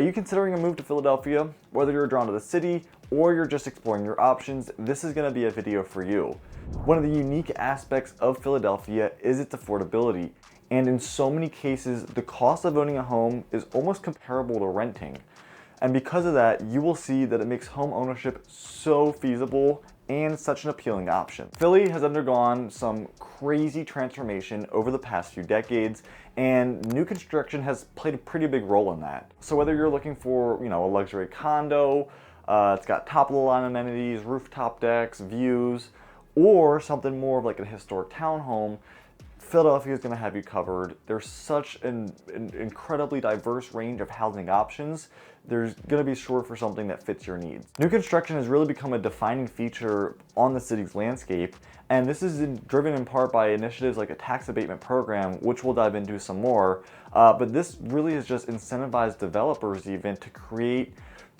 Are you considering a move to Philadelphia? Whether you're drawn to the city or you're just exploring your options, this is going to be a video for you. One of the unique aspects of Philadelphia is its affordability, and in so many cases, the cost of owning a home is almost comparable to renting. And because of that, you will see that it makes home ownership so feasible and such an appealing option. Philly has undergone some crazy transformation over the past few decades, and new construction has played a pretty big role in that. So whether you're looking for, a luxury condo, it's got top-of-the-line amenities, rooftop decks, views, or something more of like a historic townhome, Philadelphia is going to have you covered. There's such an incredibly diverse range of housing options. There's going to be sure for something that fits your needs. New construction has really become a defining feature on the city's landscape, and this is driven in part by initiatives like a tax abatement program, which we'll dive into some more. But this really has just incentivized developers even to create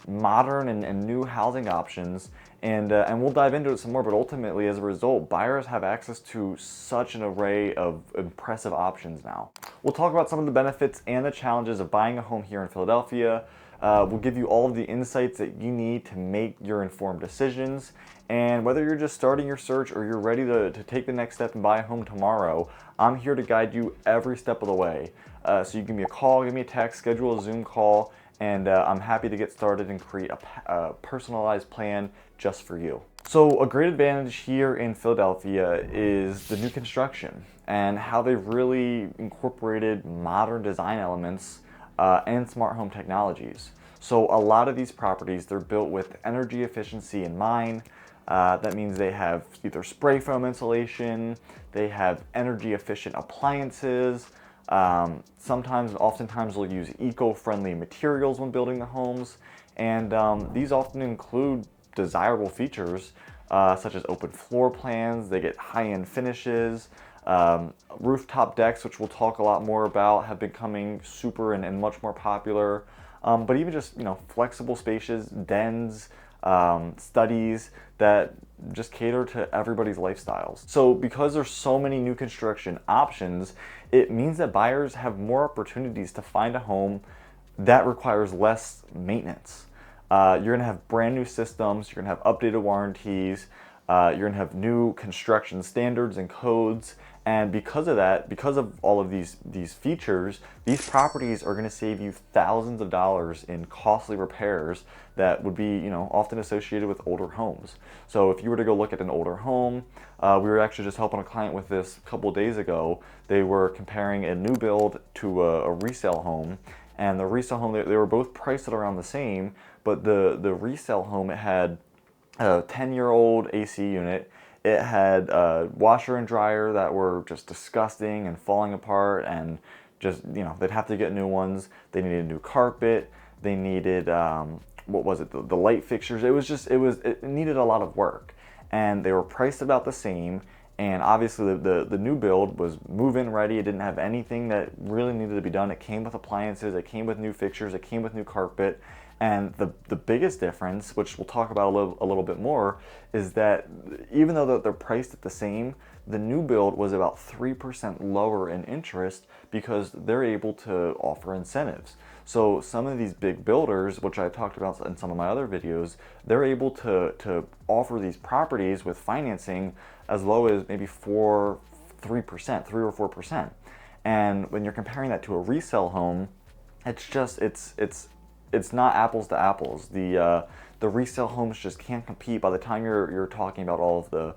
modern and new housing options, and we'll dive into it some more. But ultimately, as a result, buyers have access to such an array of impressive options now. We'll talk about some of the benefits and the challenges of buying a home here in Philadelphia. We'll give you all of the insights that you need to make your informed decisions. And whether you're just starting your search or you're ready to take the next step and buy a home tomorrow, I'm here to guide you every step of the way. So you give me a call, give me a text, schedule a Zoom call, and I'm happy to get started and create a personalized plan just for you. So a great advantage here in Philadelphia is the new construction and how they've really incorporated modern design elements and smart home technologies. So a lot of these properties, they're built with energy efficiency in mind. That means they have either spray foam insulation, they have energy efficient appliances. Oftentimes they'll use eco-friendly materials when building the homes, and these often include desirable features such as open floor plans. They get high-end finishes. Rooftop decks, which we'll talk a lot more about, have been becoming super and much more popular. But even just flexible spaces, dens, studies that just cater to everybody's lifestyles. So because there's so many new construction options, it means that buyers have more opportunities to find a home that requires less maintenance. You're going to have brand new systems, you're going to have updated warranties, you're going to have new construction standards and codes. And because of that, because of all of these features, these properties are going to save you thousands of dollars in costly repairs that would be often associated with older homes. So if you were to go look at an older home, we were actually just helping a client with this a couple days ago. They were comparing a new build to a resale home, and the resale home, they were both priced at around the same, but the resale home, it had a 10-year-old AC unit. It had a washer and dryer that were just disgusting and falling apart, and just, they'd have to get new ones. They needed new carpet. They needed, the light fixtures. It needed a lot of work, and they were priced about the same. And obviously the new build was move-in ready. It didn't have anything that really needed to be done. It came with appliances, it came with new fixtures, it came with new carpet. And the biggest difference, which we'll talk about a little bit more, is that even though they're priced at the same, the new build was about 3% lower in interest because they're able to offer incentives. So some of these big builders, which I've talked about in some of my other videos, they're able to offer these properties with financing as low as maybe 3 or 4%. And when you're comparing that to a resale home, it's not apples to apples. The resale homes just can't compete. By the time you're talking about all of the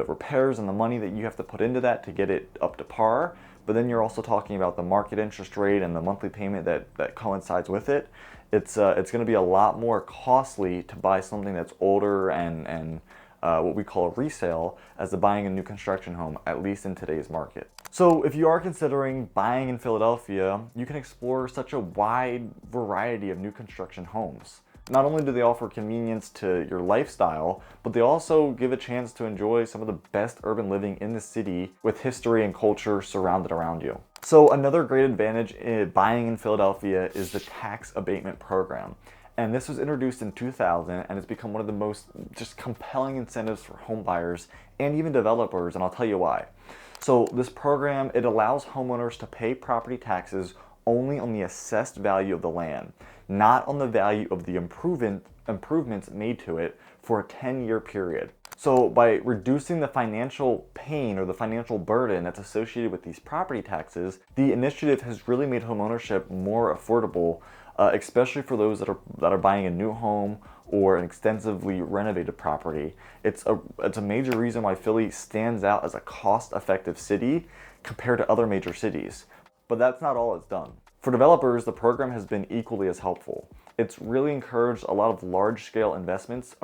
repairs and the money that you have to put into that to get it up to par, but then you're also talking about the market interest rate and the monthly payment that coincides with it. It's going to be a lot more costly to buy something that's older and what we call a resale as to buying a new construction home, at least in today's market. So if you are considering buying in Philadelphia, you can explore such a wide variety of new construction homes. Not only do they offer convenience to your lifestyle, but they also give a chance to enjoy some of the best urban living in the city with history and culture surrounded around you. So another great advantage in buying in Philadelphia is the tax abatement program. And this was introduced in 2000, and it's become one of the most just compelling incentives for home buyers and even developers, and I'll tell you why. So this program, it allows homeowners to pay property taxes only on the assessed value of the land, not on the value of the improvements made to it for a 10-year period. So by reducing the financial pain or the financial burden that's associated with these property taxes, the initiative has really made homeownership more affordable, especially for those that are buying a new home or an extensively renovated property. It's a major reason why Philly stands out as a cost-effective city compared to other major cities. But that's not all it's done. For developers, the program has been equally as helpful. It's really encouraged a lot of large-scale investments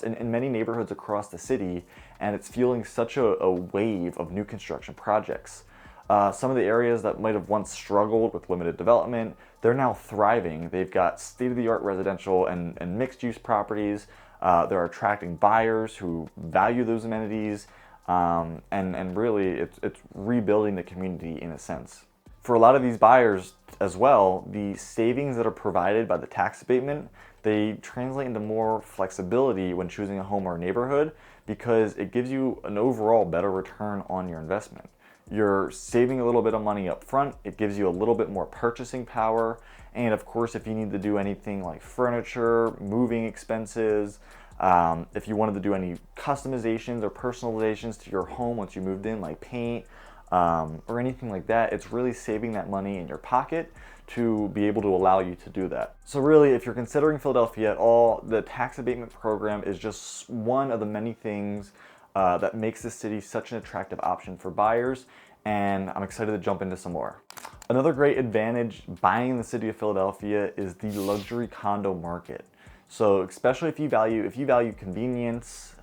in many neighborhoods across the city, and it's fueling such a wave of new construction projects. Some of the areas that might have once struggled with limited development, they're now thriving. They've got state-of-the-art residential and mixed-use properties. They're attracting buyers who value those amenities, and really it's rebuilding the community in a sense. For a lot of these buyers as well, the savings that are provided by the tax abatement, they translate into more flexibility when choosing a home or a neighborhood because it gives you an overall better return on your investment. You're saving a little bit of money up front, it gives you a little bit more purchasing power, and of course if you need to do anything like furniture, moving expenses, if you wanted to do any customizations or personalizations to your home once you moved in, like paint, or anything like that, it's really saving that money in your pocket to be able to allow you to do that. So really, if you're considering Philadelphia at all, the tax abatement program is just one of the many things that makes this city such an attractive option for buyers, and I'm excited to jump into some more. Another great advantage buying in the city of Philadelphia is the luxury condo market. So especially if you value convenience,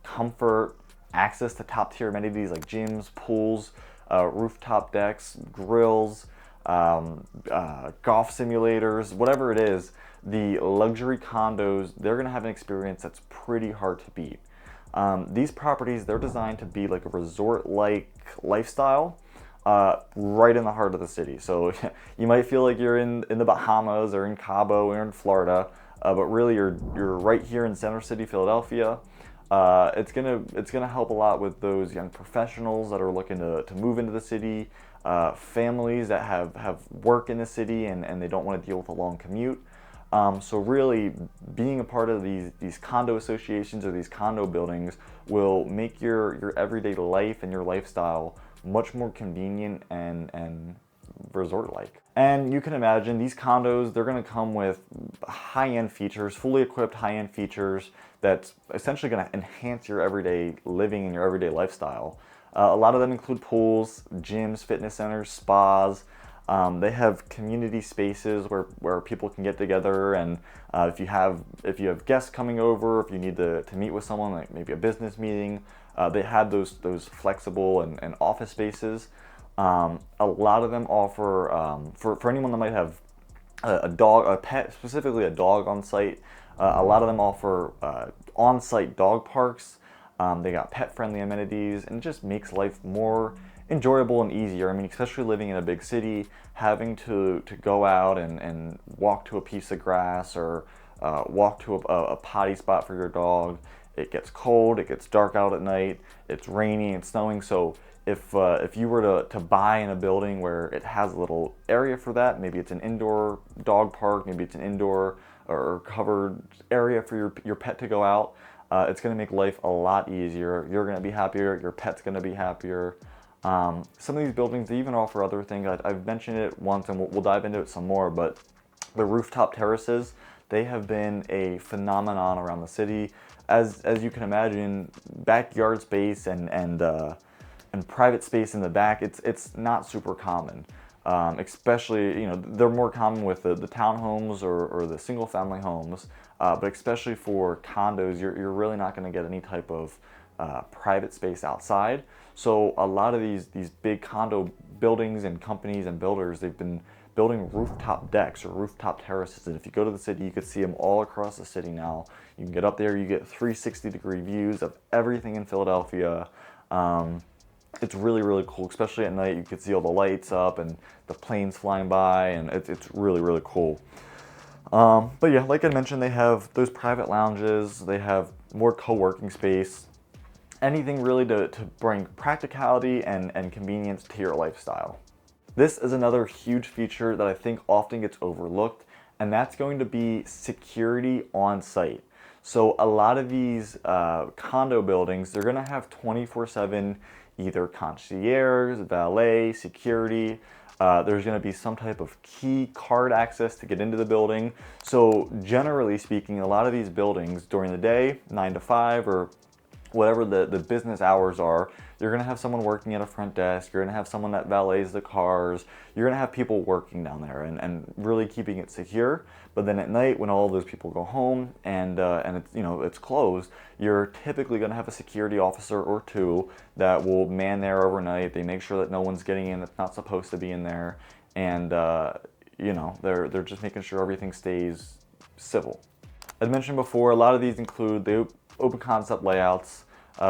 comfort, access to top-tier amenities like gyms, pools, rooftop decks, grills, golf simulators, whatever it is, the luxury condos, they're gonna have an experience that's pretty hard to beat. These properties, they're designed to be like a resort-like lifestyle, right in the heart of the city. So you might feel like you're in the Bahamas or in Cabo or in Florida, but really you're right here in Center City, Philadelphia. It's gonna help a lot with those young professionals that are looking to move into the city, families that have work in the city and they don't want to deal with a long commute. So really being a part of these condo associations or these condo buildings will make your everyday life and your lifestyle much more convenient and resort-like. And you can imagine these condos, they're gonna come with high-end features, fully equipped high-end features that's essentially gonna enhance your everyday living and your everyday lifestyle. A lot of them include pools, gyms, fitness centers, spas. They have community spaces where people can get together, and if you have guests coming over, if you need to meet with someone, like maybe a business meeting, they have those flexible and office spaces. A lot of them offer, for anyone that might have a pet, specifically a dog on site, a lot of them offer on-site dog parks. They got pet-friendly amenities, and it just makes life more enjoyable and easier. I mean, especially living in a big city, having to go out and walk to a piece of grass or walk to a potty spot for your dog. It gets cold, it gets dark out at night, it's rainy and snowing, so if you were to buy in a building where it has a little area for that, maybe it's an indoor dog park, maybe it's an indoor or covered area for your pet to go out, it's going to make life a lot easier. You're going to be happier, your pet's going to be happier. Some of these buildings, they even offer other things. I've mentioned it once and we'll dive into it some more, but the rooftop terraces, they have been a phenomenon around the city. As you can imagine, backyard space and private space in the back, it's not super common. Especially, they're more common with the townhomes or the single family homes, but especially for condos, you're really not going to get any type of private space outside. So a lot of these big condo buildings and companies and builders, they've been building rooftop decks or rooftop terraces, and if you go to the city, you could see them all across the city now. You can get up there, you get 360-degree views of everything in Philadelphia. It's really, really cool, especially at night. You can see all the lights up and the planes flying by, and it's really, really cool. But yeah, like I mentioned, they have those private lounges, they have more co-working space, anything really to bring practicality and convenience to your lifestyle. This is another huge feature that I think often gets overlooked, and that's going to be security on site. So a lot of these condo buildings, they're going to have 24/7 either concierge, valet, security. There's going to be some type of key card access to get into the building. So generally speaking, a lot of these buildings during the day, 9 to 5 or whatever the business hours are, you're going to have someone working at a front desk, you're going to have someone that valets the cars, you're going to have people working down there and really keeping it secure. But then at night, when all of those people go home and it's, it's closed, you're typically going to have a security officer or two that will man there overnight. They make sure that no one's getting in that's not supposed to be in there, and they're just making sure everything stays civil. As mentioned before, a lot of these include the open concept layouts.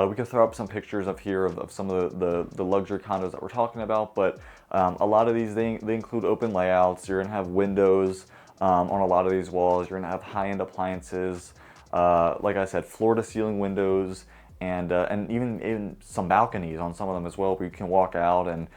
We could throw up some pictures up here of some of the luxury condos that we're talking about, but a lot of these, they include open layouts. You're gonna have windows on a lot of these walls. You're gonna have high-end appliances. Like I said, floor-to-ceiling windows, and even some balconies on some of them as well, where you can walk out and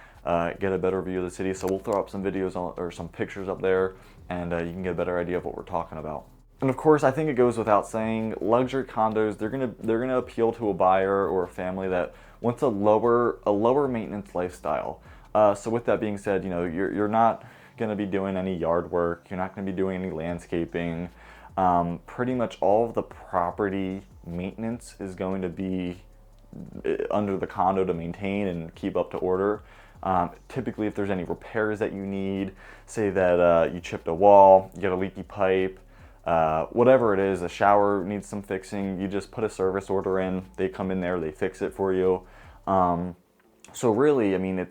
get a better view of the city. So we'll throw up some videos or some pictures up there, and you can get a better idea of what we're talking about. And of course, I think it goes without saying, luxury condos, they're gonna appeal to a buyer or a family that wants a lower maintenance lifestyle. So with that being said, you're not gonna be doing any yard work, you're not gonna be doing any landscaping. Pretty much all of the property maintenance is going to be under the condo to maintain and keep up to order. Typically, if there's any repairs that you need, say that you chipped a wall, you get a leaky pipe, whatever it is, a shower needs some fixing, you just put a service order in, they come in there, they fix it for you. So really, I mean,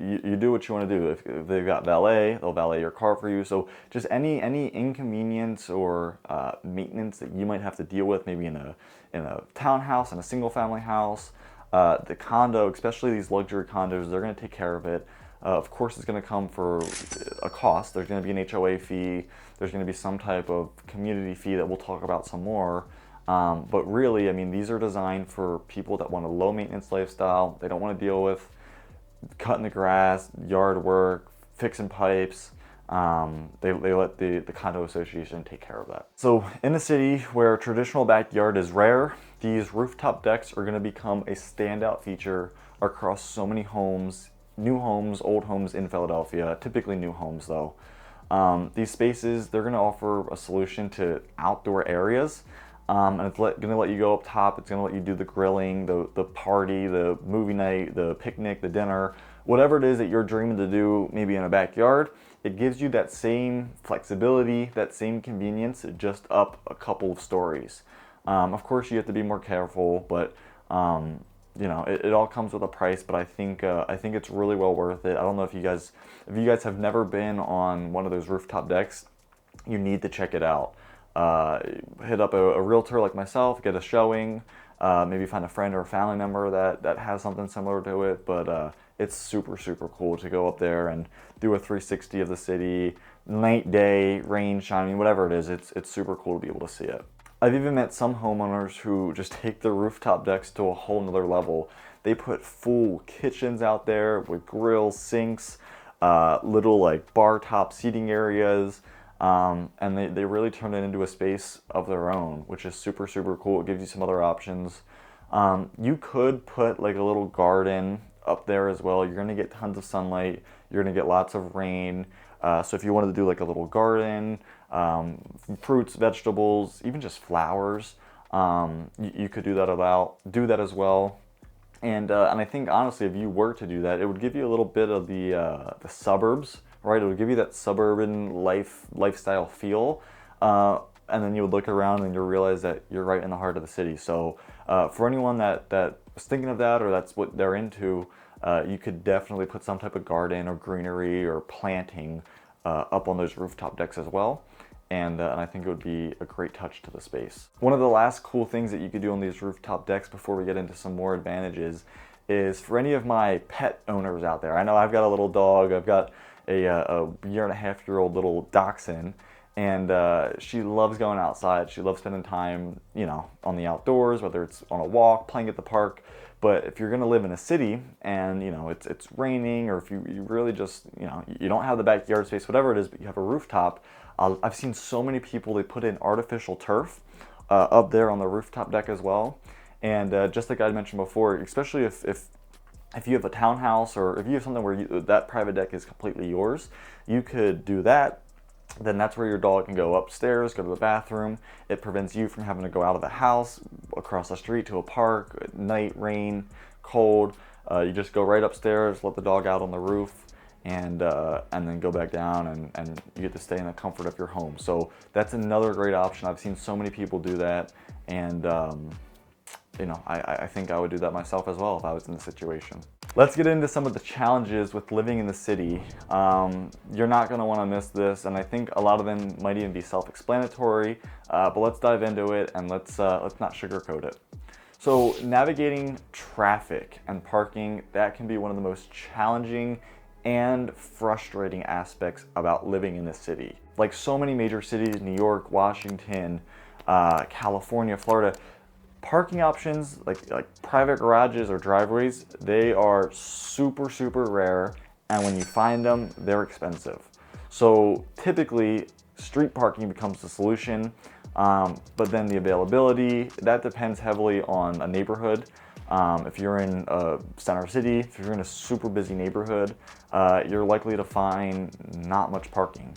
you do what you want to do. If they've got valet, they'll valet your car for you. So just any inconvenience or maintenance that you might have to deal with, maybe in a townhouse, in a single family house, the condo, especially these luxury condos, they're going to take care of it. Of course, it's going to come for a cost. There's going to be an HOA fee. There's going to be some type of community fee that we'll talk about some more. But really, I mean, these are designed for people that want a low maintenance lifestyle. They don't want to deal with cutting the grass, yard work, fixing pipes. They let the condo association take care of that. So in a city where traditional backyard is rare, these rooftop decks are going to become a standout feature across so many homes, new homes, old homes in Philadelphia, typically new homes though. These spaces, they're going to offer a solution to outdoor areas. And it's going to let you go up top. It's going to let you do the grilling, the party, the movie night, the picnic, the dinner, whatever it is that you're dreaming to do, maybe in a backyard. It gives you that same flexibility, that same convenience, just up a couple of stories. Of course, you have to be more careful, but it all comes with a price. But I think it's really well worth it. I don't know if you guys have never been on one of those rooftop decks, you need to check it out. Hit up a realtor like myself, get a showing, maybe find a friend or a family member that has something similar to it. But it's super, super cool to go up there and do a 360 of the city, night, day, rain, shine, I mean, whatever it is, it's super cool to be able to see it. I've even met some homeowners who just take their rooftop decks to a whole nother level. They put full kitchens out there with grills, sinks, little like bar top seating areas. And they really turn it into a space of their own, which is super, super cool. It gives you some other options. You could put like a little garden up there as well. You're going to get tons of sunlight. You're going to get lots of rain. So if you wanted to do like a little garden, fruits, vegetables, even just flowers, you could do that as well. And I think honestly, if you were to do that, it would give you a little bit of the suburbs. Right, it would give you that suburban lifestyle feel, and then you would look around and you'll realize that you're right in the heart of the city. So for anyone that was thinking of that, or that's what they're into, you could definitely put some type of garden or greenery or planting up on those rooftop decks as well. And I think it would be a great touch to the space. One of the last cool things that you could do on these rooftop decks before we get into some more advantages is for any of my pet owners out there. I know I've got a little dog. I've got a 1.5-year-old little dachshund, and she loves going outside. She loves spending time, on the outdoors, whether it's on a walk, playing at the park. But if you're gonna live in a city and it's raining, or if you really just you don't have the backyard space, whatever it is, but you have a rooftop, I've seen so many people, they put in artificial turf up there on the rooftop deck as well. And just like I mentioned before, especially if you have a townhouse or if you have something where that private deck is completely yours, you could do that. Then that's where your dog can go upstairs, go to the bathroom. It prevents you from having to go out of the house, across the street to a park, at night, rain, cold. You just go right upstairs, let the dog out on the roof, and then go back down, and you get to stay in the comfort of your home. So that's another great option. I've seen so many people do that, and you know, I think I would do that myself as well if I was in the situation. Let's get into some of the challenges with living in the city. You're not going to want to miss this, and I think a lot of them might even be self-explanatory, but let's dive into it, and let's not sugarcoat it. So navigating traffic and parking, that can be one of the most challenging and frustrating aspects about living in the city. Like so many major cities, New York, Washington, California, Florida, parking options like private garages or driveways, they are super rare, and when you find them, they're expensive. So typically street parking becomes the solution, but then the availability, that depends heavily on a neighborhood. If you're in a center city, if you're in a super busy neighborhood, you're likely to find not much parking.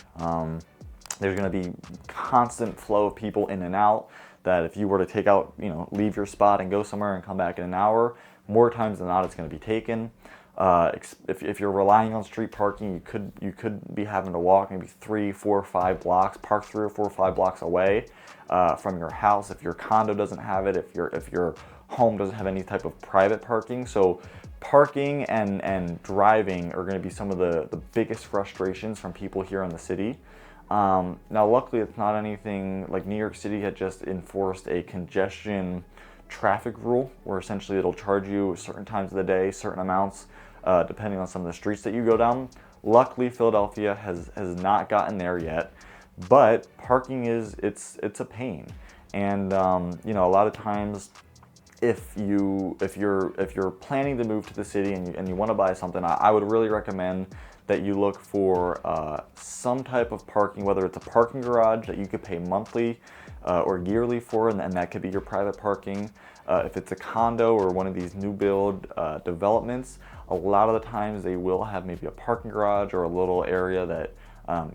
There's going to be constant flow of people in and out, that if you were to take out, you know, leave your spot and go somewhere and come back in an hour, more times than not it's going to be taken. If you're relying on street parking, you could be having to walk maybe 3, 4, 5 blocks, park 3 or 4 or 5 blocks away from your house. If your condo doesn't have it, if your home doesn't have any type of private parking. So parking and driving are going to be some of the biggest frustrations from people here in the city. Now luckily it's not anything like New York City had just enforced a congestion traffic rule where essentially it'll charge you certain times of the day, certain amounts, depending on some of the streets that you go down. Luckily Philadelphia has not gotten there yet, but parking it's a pain. And you know, a lot of times if you're planning to move to the city and you want to buy something, I would really recommend that you look for some type of parking, whether it's a parking garage that you could pay monthly or yearly for, and that could be your private parking. If it's a condo or one of these new build developments, a lot of the times they will have maybe a parking garage or a little area that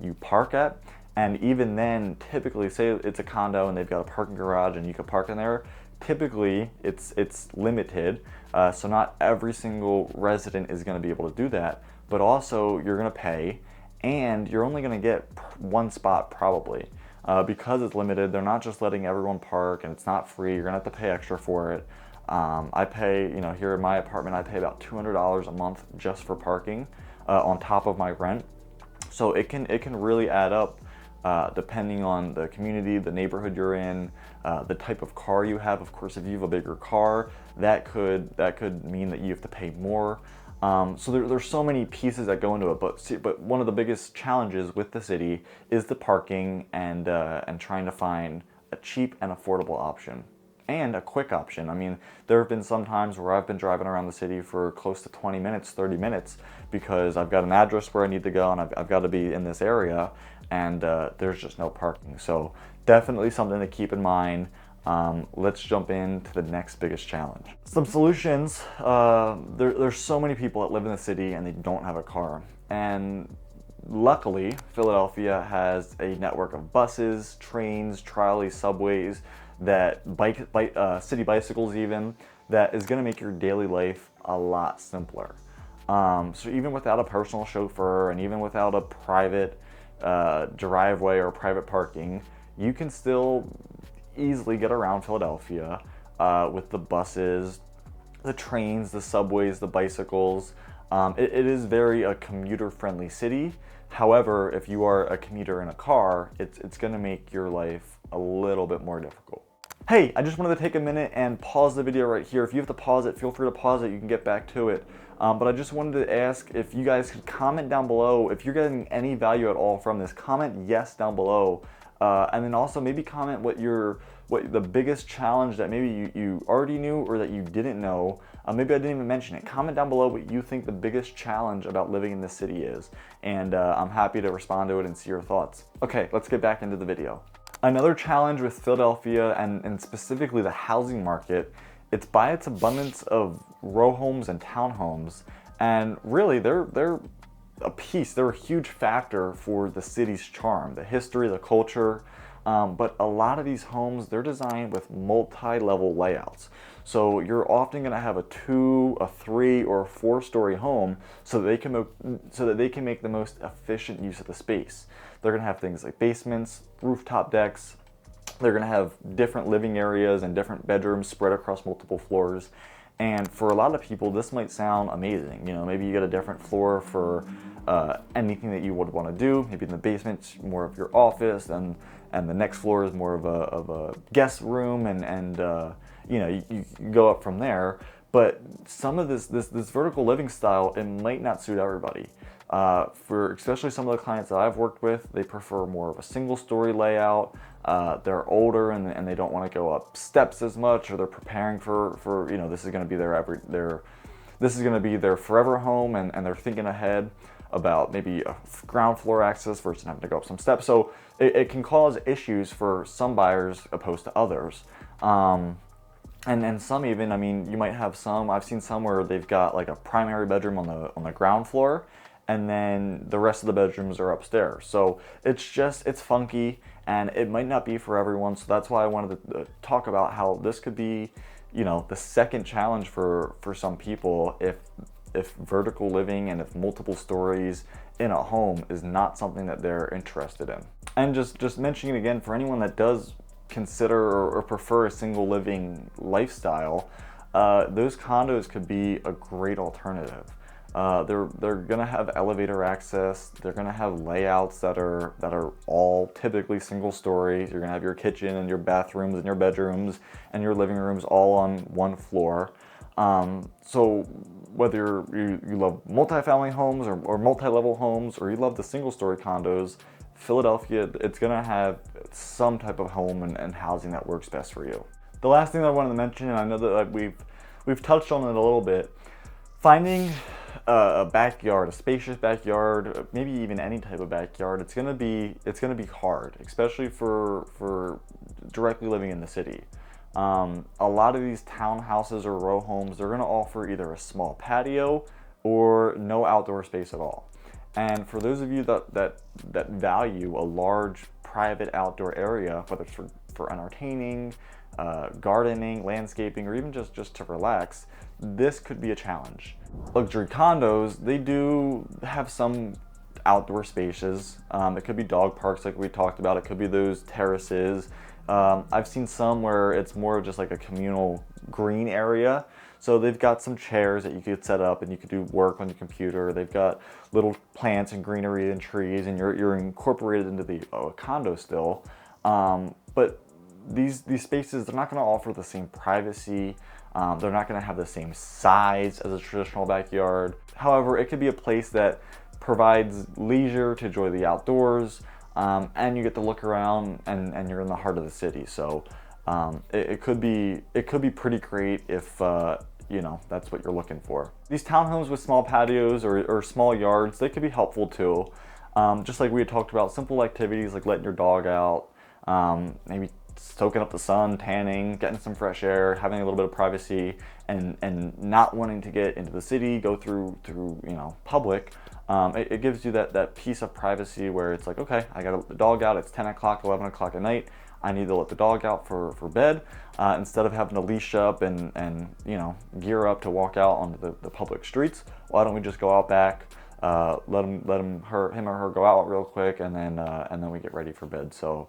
you park at. And even then, typically, say it's a condo and they've got a parking garage and you can park in there, typically it's limited. So not every single resident is going to be able to do that. But also you're going to pay, and you're only going to get one spot probably. Because it's limited, they're not just letting everyone park, and it's not free. You're going to have to pay extra for it. I pay, you know, here in my apartment, I pay about $200 a month just for parking on top of my rent. So it can really add up depending on the community, the neighborhood you're in, the type of car you have. Of course, if you have a bigger car, that could mean that you have to pay more. So there's so many pieces that go into it, but one of the biggest challenges with the city is the parking and trying to find a cheap and affordable option and a quick option. I mean, there have been some times where I've been driving around the city for close to 20 minutes, 30 minutes, because I've got an address where I need to go and I've got to be in this area, and there's just no parking. So definitely something to keep in mind. Let's jump into the next biggest challenge. Some solutions. There's so many people that live in the city and they don't have a car. And luckily, Philadelphia has a network of buses, trains, trolleys, subways, that city bicycles even, that is going to make your daily life a lot simpler. So even without a personal chauffeur and even without a private driveway or private parking, you can still easily get around Philadelphia with the buses, the trains, the subways, the bicycles. It is very a commuter-friendly city. However, if you are a commuter in a car, it's going to make your life a little bit more difficult. Hey, I just wanted to take a minute and pause the video right here. If you have to pause it, feel free to pause it. You can get back to it. But I just wanted to ask if you guys could comment down below if you're getting any value at all from this. Comment yes down below. And then also maybe comment what the biggest challenge that maybe you already knew or that you didn't know. Maybe I didn't even mention it. Comment down below what you think the biggest challenge about living in this city is, and I'm happy to respond to it and see your thoughts. Okay, let's get back into the video. Another challenge with Philadelphia and specifically the housing market, it's by its abundance of row homes and townhomes, and really they're a huge factor for the city's charm, the history, the culture. But a lot of these homes, they're designed with multi-level layouts. So you're often going to have a 2, a 3, or a 4-story home so that they can make the most efficient use of the space. They're going to have things like basements, rooftop decks. They're going to have different living areas and different bedrooms spread across multiple floors. And for a lot of people, this might sound amazing. You know, maybe you get a different floor for anything that you would want to do. Maybe in the basement, more of your office, and the next floor is more of a guest room, and you know, you go up from there. But some of this vertical living style, it might not suit everybody. For especially some of the clients that I've worked with, they prefer more of a single-story layout. They're older and they don't want to go up steps as much, or they're preparing for you know, this is going to be their forever home, and they're thinking ahead about maybe a ground floor access versus having to go up some steps. So it can cause issues for some buyers opposed to others. And some even, I mean, you might have some, I've seen some where they've got like a primary bedroom on the ground floor, and then the rest of the bedrooms are upstairs. So it's funky, and it might not be for everyone. So that's why I wanted to talk about how this could be, you know, the second challenge for some people if vertical living and if multiple stories in a home is not something that they're interested in. And just mentioning it again, for anyone that does consider or prefer a single living lifestyle, those condos could be a great alternative. They're gonna have elevator access. They're gonna have layouts that are all typically single stories. You're gonna have your kitchen and your bathrooms and your bedrooms and your living rooms all on one floor. So whether you love multifamily homes or multi-level homes, or you love the single-story condos, Philadelphia, it's gonna have some type of home and housing that works best for you. The last thing that I wanted to mention, and I know that we've touched on it a little bit, finding a backyard, a spacious backyard, maybe even any type of backyard, it's gonna be hard, especially for directly living in the city. A lot of these townhouses or row homes, they're gonna offer either a small patio or no outdoor space at all. And for those of you that value a large private outdoor area, whether it's for entertaining, gardening, landscaping, or even just to relax, this could be a challenge. Luxury condos, they do have some outdoor spaces. It could be dog parks like we talked about. It could be those terraces. I've seen some where it's more of just like a communal green area. So they've got some chairs that you could set up and you could do work on your computer. They've got little plants and greenery and trees, and you're incorporated into the condo still. But these spaces, they're not going to offer the same privacy. They're not going to have the same size as a traditional backyard. However, it could be a place that provides leisure to enjoy the outdoors, and you get to look around, and you're in the heart of the city. So it could be pretty great if you know, that's what you're looking for. These townhomes with small patios or small yards, they could be helpful too. Just like we had talked about, simple activities like letting your dog out, maybe soaking up the sun, tanning, getting some fresh air, having a little bit of privacy, and not wanting to get into the city, go through you know, public. It gives you that piece of privacy where it's like, okay, I got the dog out, it's 10 o'clock, 11 o'clock at night, I need to let the dog out for bed, instead of having to leash up and you know, gear up to walk out onto the public streets. Why don't we just go out back, let him or her go out real quick, and then we get ready for bed. So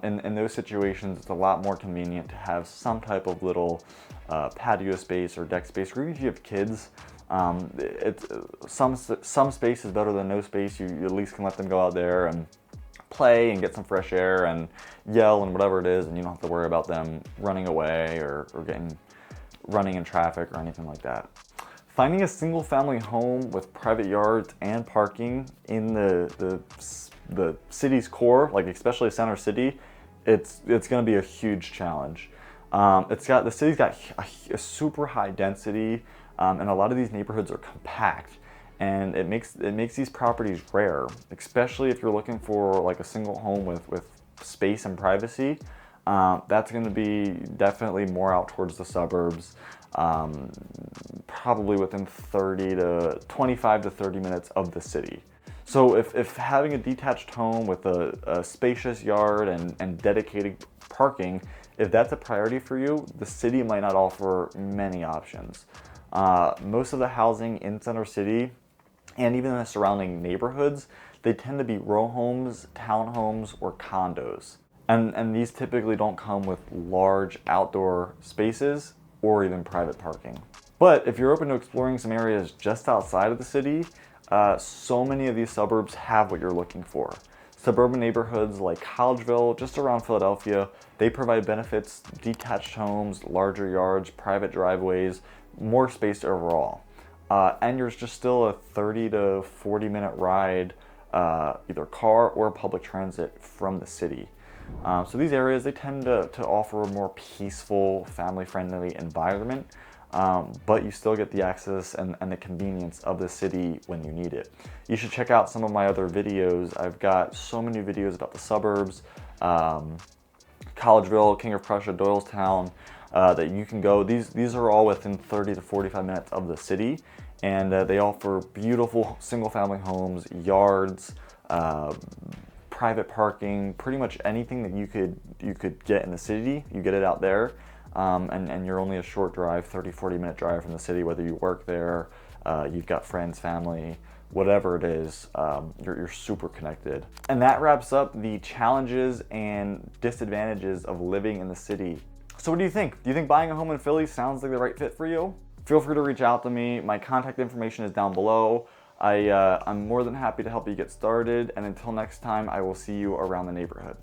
in those situations, it's a lot more convenient to have some type of little patio space or deck space, or even if you have kids. Some space is better than no space. You at least can let them go out there and play and get some fresh air and yell and whatever it is, and you don't have to worry about them running away or running in traffic or anything like that. Finding a single family home with private yards and parking in the the city's core, like especially center city, it's going to be a huge challenge. The city's got a super high density, and a lot of these neighborhoods are compact, and it makes these properties rare, especially if you're looking for like a single home with space and privacy. That's going to be definitely more out towards the suburbs, probably within 25 to 30 minutes of the city. So if having a detached home with a spacious yard and dedicated parking, if that's a priority for you, the city might not offer many options. Most of the housing in Center City and even in the surrounding neighborhoods, they tend to be row homes, townhomes, or condos. And these typically don't come with large outdoor spaces or even private parking. But if you're open to exploring some areas just outside of the city, so many of these suburbs have what you're looking for. Suburban neighborhoods like Collegeville, just around Philadelphia, they provide benefits, detached homes, larger yards, private driveways, more space overall. And there's just still a 30 to 40 minute ride, either car or public transit from the city. So these areas, they tend to offer a more peaceful, family-friendly environment, but you still get the access and the convenience of the city when you need it. You should check out some of my other videos. I've got so many videos about the suburbs, Collegeville, King of Prussia, Doylestown, that you can go. These are all within 30 to 45 minutes of the city, and they offer beautiful single-family homes, yards, private parking, pretty much anything that you could get in the city, you get it out there. And you're only a short drive, 30-40 minute drive from the city, whether you work there, you've got friends, family, whatever it is, you're super connected. And that wraps up the challenges and disadvantages of living in the city. So what do you think? Do you think buying a home in Philly sounds like the right fit for you? Feel free to reach out to me. My contact information is down below. I'm more than happy to help you get started, and until next time, I will see you around the neighborhood.